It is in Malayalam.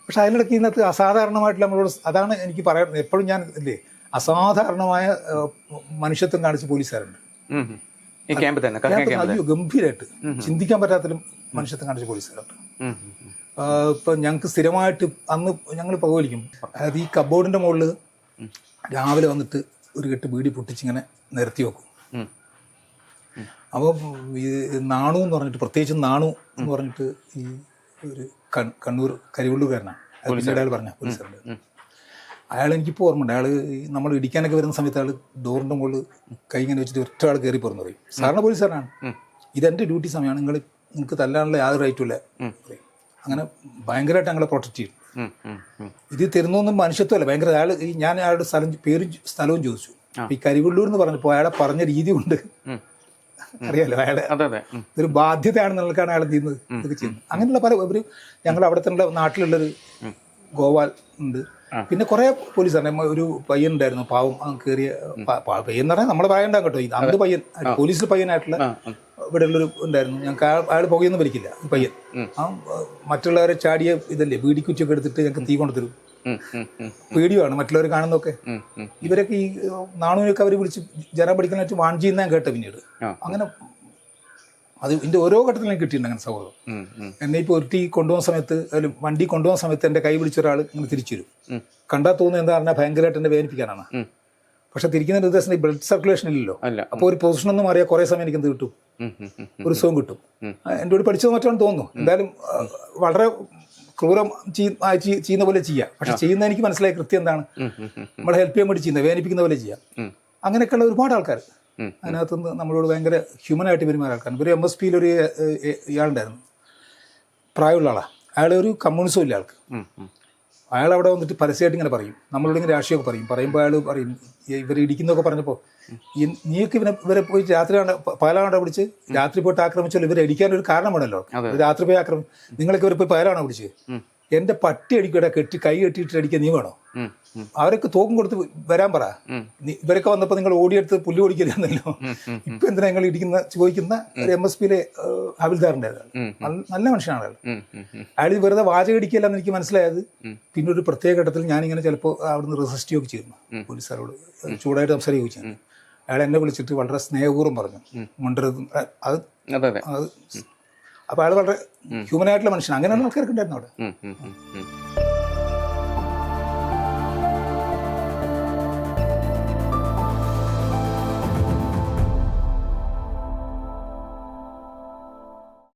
പക്ഷെ അതിനിടയ്ക്ക് ഇന്നത്തെ അസാധാരണമായിട്ട് നമ്മളോട് അതാണ് എനിക്ക് പറയാൻ എപ്പോഴും ഞാൻ ഇല്ലേ അസാധാരണമായ മനുഷ്യത്വം കാണിച്ച പോലീസുകാരുണ്ട് അയ്യോ ഗംഭീരമായിട്ട് ചിന്തിക്കാൻ പറ്റാത്തതിലും മനുഷ്യത്വം കാണിച്ച പോലീസുകാരുണ്ട്. ഇപ്പം ഞങ്ങൾക്ക് സ്ഥിരമായിട്ട് അന്ന് ഞങ്ങൾ പുകവലിക്കും. അതായത് ഈ കബോർഡിൻ്റെ മുകളിൽ രാവിലെ വന്നിട്ട് ഒരു കെട്ട് ബീഡി പൊട്ടിച്ചിങ്ങനെ നിരത്തി വെക്കും. അപ്പോൾ ഈ നാണു എന്ന് പറഞ്ഞിട്ട് പ്രത്യേകിച്ചും നാണു എന്ന് പറഞ്ഞിട്ട് ഈ ഒരു കണ്ണൂർ കരിവള്ളൂർക്കാരനാണ്. പിന്നീട് അയാൾ പറഞ്ഞ പോലീസുകാരുണ്ട്. അയാൾ എനിക്കിപ്പോൾ ഓർമ്മയുണ്ട്. അയാൾ നമ്മൾ ഇടിക്കാനൊക്കെ വരുന്ന സമയത്ത് അയാൾ ഡോറിൻ്റെ മുകളിൽ കൈ ഇങ്ങനെ വെച്ചിട്ട് ഒറ്റ ആൾ കയറി പോരെന്ന് പറയും. സാറിന് പോലീസുകാരനാണ്, ഇതെൻ്റെ ഡ്യൂട്ടി സമയമാണ്, നിങ്ങൾക്ക് തല്ലാനുള്ള യാതൊരു റൈറ്റുമില്ല പറയും. അങ്ങനെ ഭയങ്കരമായിട്ട് ഞങ്ങളെ പ്രൊട്ടക്റ്റ് ചെയ്യും. ഇത് തരുന്നൊന്നും മനുഷ്യത്വമല്ല, ഭയങ്കര അയാൾ ഞാൻ അയാളുടെ പേരും സ്ഥലവും ചോദിച്ചു. ഈ കരിവള്ളൂർ എന്ന് പറഞ്ഞപ്പോൾ അയാളെ പറഞ്ഞ രീതി കൊണ്ട് അറിയാലോ അയാളെ ഇതൊരു ബാധ്യതയാണെന്നുള്ളതാണ് അയാൾ ചെയ്യുന്നത് ഇതൊക്കെ ചെയ്യുന്നത്. അങ്ങനെയുള്ള പല ഒരു ഞങ്ങൾ അവിടെ തന്നെ നാട്ടിലുള്ളൊരു ഗോപാൽ ഉണ്ട്. പിന്നെ കുറേ പോലീസാണ്. ഒരു പയ്യൻ ഉണ്ടായിരുന്നു, പാവം കയറിയ പയ്യൻ എന്ന് പറഞ്ഞാൽ നമ്മളെ പ്രായം ഉണ്ടാകും കേട്ടോ. അന്ന് പയ്യൻ പോലീസിൽ പയ്യനായിട്ടുള്ള ഇവിടെ ഉള്ളൊരു ഉണ്ടായിരുന്നു. ഞങ്ങൾക്ക് അയാൾ പുകയൊന്നും വലിക്കില്ല പയ്യൻ. മറ്റുള്ളവരെ ചാടിയ ഇതല്ലേ ബീഡിക്കുറ്റിയൊക്കെ എടുത്തിട്ട് ഞങ്ങൾക്ക് തീ കൊണ്ടു തരും. പേടിയാണ് മറ്റുള്ളവർ കാണുന്നതൊക്കെ. ഇവരൊക്കെ ഈ നാണുവിനൊക്കെ അവർ വിളിച്ച് ജനം പഠിക്കാനായിട്ട് വാൺ ചെയ്യുന്ന ഞാൻ കേട്ട പിന്നീട്. അങ്ങനെ അത് ഇതിൻ്റെ ഓരോ ഘട്ടത്തിലും കിട്ടിയിട്ടുണ്ട് അങ്ങനെ സൗഹൃദം. എന്നെ ഇപ്പോൾ ഒരു കൊണ്ടുപോകുന്ന സമയത്ത് വണ്ടി കൊണ്ടുപോകുന്ന സമയത്ത് എൻ്റെ കൈ പിടിച്ച ഒരാൾ ഇങ്ങനെ തിരിച്ചു വരും. കണ്ടാൽ തോന്നുന്നത് എന്താ പറഞ്ഞാൽ ഭയങ്കരമായിട്ട് എന്നെ വേദനിപ്പിക്കാനാണ്. പക്ഷെ തിരിക്കുന്ന നിർദ്ദേശം ഈ ബ്ലഡ് സർക്കുലേഷൻ ഇല്ലല്ലോ. അപ്പോൾ ഒരു പൊസിഷൻ ഒന്നും മാറിയാൽ കുറേ സമയം എനിക്ക് എന്ത് കിട്ടും, ഒരു സുഖം കിട്ടും. എൻ്റെ കൂടെ പഠിച്ചത് മറ്റാണെന്ന് തോന്നുന്നു. എന്തായാലും വളരെ ക്രൂരം ചെയ്യുന്ന പോലെ ചെയ്യാം. പക്ഷെ ചെയ്യുന്ന എനിക്ക് മനസ്സിലായി കൃത്യം എന്താണ്, നമ്മളെ ഹെൽപ്പ് ചെയ്യാൻ വേണ്ടി ചെയ്യുന്നത്, വേദനിപ്പിക്കുന്ന പോലെ ചെയ്യാം. അങ്ങനെയൊക്കെയുള്ള ഒരുപാട് ആൾക്കാർ അതിനകത്തുനിന്ന് നമ്മളോട് ഭയങ്കര ഹ്യൂമനായിട്ട് പെരുമാറിയ ആൾക്കാർ. ഒരു MSPയിലൊരു ഇയാളുണ്ടായിരുന്നു, പ്രായമുള്ള ആളാണ്. അയാൾ ഒരു കമ്മ്യൂണിസം ഇല്ല ആൾക്ക്. അയാൾ അവിടെ വന്നിട്ട് പരസ്യമായിട്ട് ഇങ്ങനെ പറയും, നമ്മളോട് ഇങ്ങനെ രാഷ്ട്രീയമൊക്കെ പറയുമ്പോൾ അയാൾ പറയും ഇവർ ഇടിക്കുന്നതൊക്കെ പറഞ്ഞപ്പോൾ നീയൊക്കെ ഇവരെ പോയി രാത്രി പകലാണോ പിടിച്ച് രാത്രി പോയിട്ട് ആക്രമിച്ചാൽ ഇവരെ അടിക്കാനൊരു കാരണം വേണമല്ലോ. രാത്രി പോയി നിങ്ങളൊക്കെ ഇവർ പോയി പകലാണോ പിടിച്ച് എൻ്റെ പട്ടി അടിക്കൂടെ കൈ കെട്ടിയിട്ട് അടിക്കാൻ നീ വേണോ? അവരൊക്കെ തോക്കും കൊടുത്ത് വരാൻ പറ. ഇവരൊക്കെ വന്നപ്പോൾ നിങ്ങൾ ഓടിയെടുത്ത് പുല്ല് ഓടിക്കരുതെന്നല്ലോ. ഇപ്പൊ എന്തിനാ നിങ്ങൾ ഇടിക്കുന്ന ചോദിക്കുന്ന ഒരു MSPയിലെ ഹവിൽദാറുണ്ടായിരുന്നു. നല്ല മനുഷ്യനാണ് അയാൾ. അയാൾ വെറുതെ വാചകം ഇടിക്കില്ലെന്ന് എനിക്ക് മനസ്സിലായത് പിന്നെ ഒരു പ്രത്യേക ഘട്ടത്തിൽ ഞാനിങ്ങനെ ചിലപ്പോൾ അവിടുന്ന് റെസിസ്റ്റ് ചെയ്യുകയൊക്കെ ചെയ്യുന്നു. പോലീസുകാരോട് ചൂടായിട്ട് സംസാരിക്കുകയൊക്കെ ചെയ്യുന്നു. അയാൾ എന്നെ വിളിച്ചിട്ട് വളരെ സ്നേഹപൂർവ്വം പറഞ്ഞു മുണ്ടരുത്. അത് അപ്പോൾ അയാൾ വളരെ ഹ്യൂമനായിട്ടുള്ള മനുഷ്യൻ. അങ്ങനെയുള്ള ആൾക്കാർക്ക് ഉണ്ടായിരുന്നു അവിടെ.